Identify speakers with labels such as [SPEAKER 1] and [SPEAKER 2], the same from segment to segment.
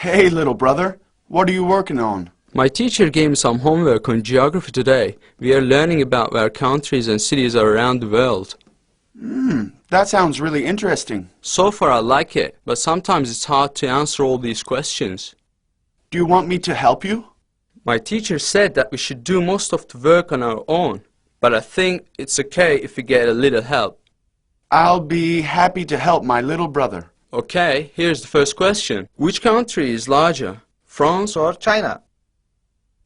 [SPEAKER 1] Hey, little brother. What are you working on?
[SPEAKER 2] My teacher gave me some homework on geography today. We are learning about where countries and cities are around the world.
[SPEAKER 1] That sounds really interesting.
[SPEAKER 2] So far I like it, but sometimes it's hard to answer all these questions.
[SPEAKER 1] Do you want me to help you?
[SPEAKER 2] My teacher said that we should do most of the work on our own, but I think it's okay if we get a little help.
[SPEAKER 1] I'll be happy to help my little brother.
[SPEAKER 2] Okay, here's the first question. Which country is larger, France or
[SPEAKER 3] China.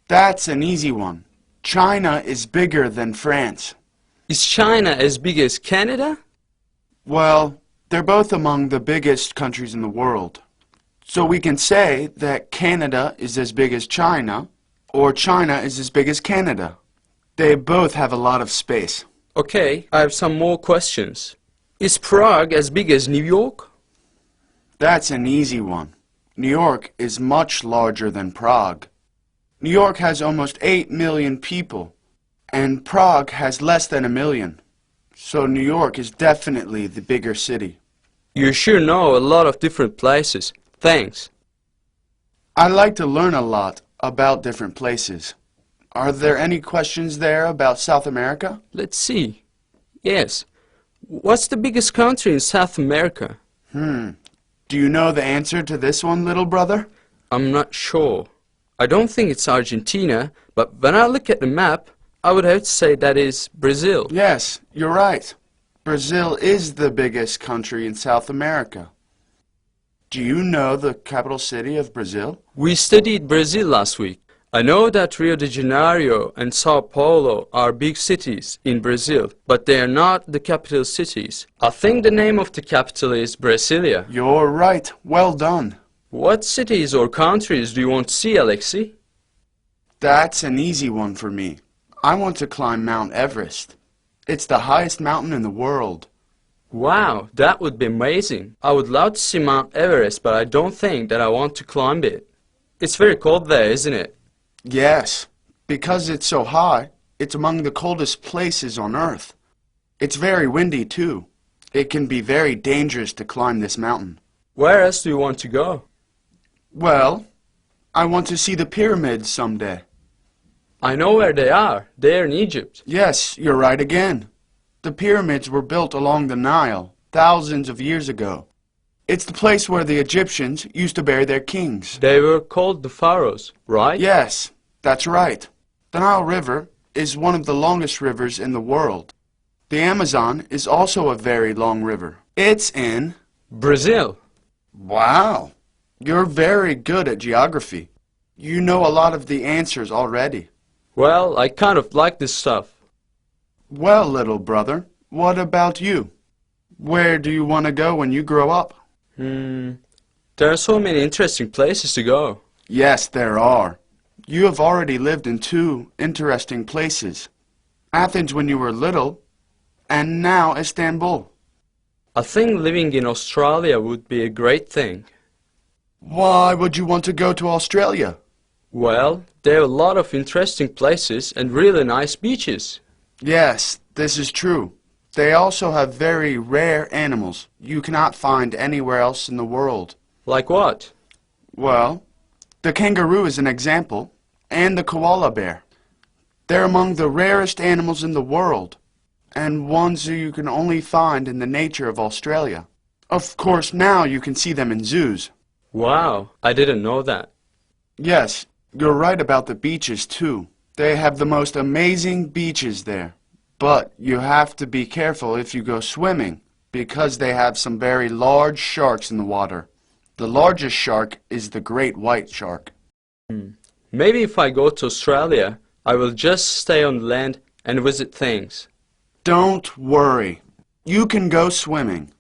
[SPEAKER 1] That's an easy one. China is bigger than France.
[SPEAKER 2] Is China as big as Canada?
[SPEAKER 1] Well, they're both among the biggest countries in the world. So we can say that Canada is as big as China, or China is as big as Canada. They both have a lot of space.
[SPEAKER 2] Okay, I have some more questions. Is Prague as big as New York?
[SPEAKER 1] That's an easy one. New York is much larger than Prague. New York has almost 8 million people, and Prague has less than 1 million. So New York is definitely the bigger city.
[SPEAKER 2] You sure know a lot of different places. Thanks.
[SPEAKER 1] I like to learn a lot about different places. Are there any questions there about South America?
[SPEAKER 2] Let's see. Yes. What's the biggest country in South America?
[SPEAKER 1] Do you know the answer to this one, little brother?
[SPEAKER 2] I'm not sure. I don't think it's Argentina, but when I look at the map, I would have to say that is Brazil.
[SPEAKER 1] Yes, you're right. Brazil is the biggest country in South America. Do you know the capital city of Brazil?
[SPEAKER 2] We studied Brazil last week. I know that Rio de Janeiro and Sao Paulo are big cities in Brazil, but they are not the capital cities. I think the name of the capital is Brasilia.
[SPEAKER 1] You're right. Well done.
[SPEAKER 2] What cities or countries do you want to see, Alexei?
[SPEAKER 1] That's an easy one for me. I want to climb Mount Everest. It's the highest mountain in the world.
[SPEAKER 2] Wow, that would be amazing. I would love to see Mount Everest, but I don't think that I want to climb it. It's very cold there, isn't it?
[SPEAKER 1] Yes, because it's so high, it's among the coldest places on Earth. It's very windy, too. It can be very dangerous to climb this mountain.
[SPEAKER 2] Where else do you want to go?
[SPEAKER 1] Well, I want to see the pyramids someday.
[SPEAKER 2] I know where they are. They're in Egypt.
[SPEAKER 1] Yes, you're right again. The pyramids were built along the Nile thousands of years ago. It's the place where the Egyptians used to bury their kings.
[SPEAKER 2] They were called the pharaohs, right?
[SPEAKER 1] Yes, that's right. The Nile River is one of the longest rivers in the world. The Amazon is also a very long river. It's in
[SPEAKER 2] Brazil.
[SPEAKER 1] Wow, you're very good at geography. You know a lot of the answers already.
[SPEAKER 2] Well, I kind of like this stuff.
[SPEAKER 1] Well, little brother, what about you? Where do you want to go when you grow up?
[SPEAKER 2] There are so many interesting places to go.
[SPEAKER 1] Yes, there are. You have already lived in 2 interesting places. Athens when you were little, and now Istanbul.
[SPEAKER 2] I think living in Australia would be a great thing.
[SPEAKER 1] Why would you want to go to Australia?
[SPEAKER 2] Well, there are a lot of interesting places and really nice beaches.
[SPEAKER 1] Yes, this is true. They also have very rare animals you cannot find anywhere else in the world.
[SPEAKER 2] Like what?
[SPEAKER 1] Well, the kangaroo is an example, and the koala bear. They're among the rarest animals in the world, and ones you can only find in the nature of Australia. Of course, now you can see them in zoos.
[SPEAKER 2] Wow, I didn't know that.
[SPEAKER 1] Yes, you're right about the beaches, too. They have the most amazing beaches there. But you have to be careful if you go swimming, because they have some very large sharks in the water. The largest shark is the great white shark.
[SPEAKER 2] Maybe if I go to Australia, I will just stay on land and visit things.
[SPEAKER 1] Don't worry. You can go swimming.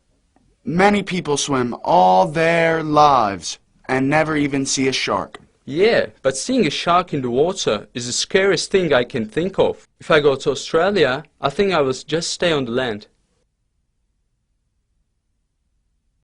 [SPEAKER 1] Many people swim all their lives and never even see a shark.
[SPEAKER 2] Yeah, but seeing a shark in the water is the scariest thing I can think of. If I go to Australia, I think I will just stay on the land.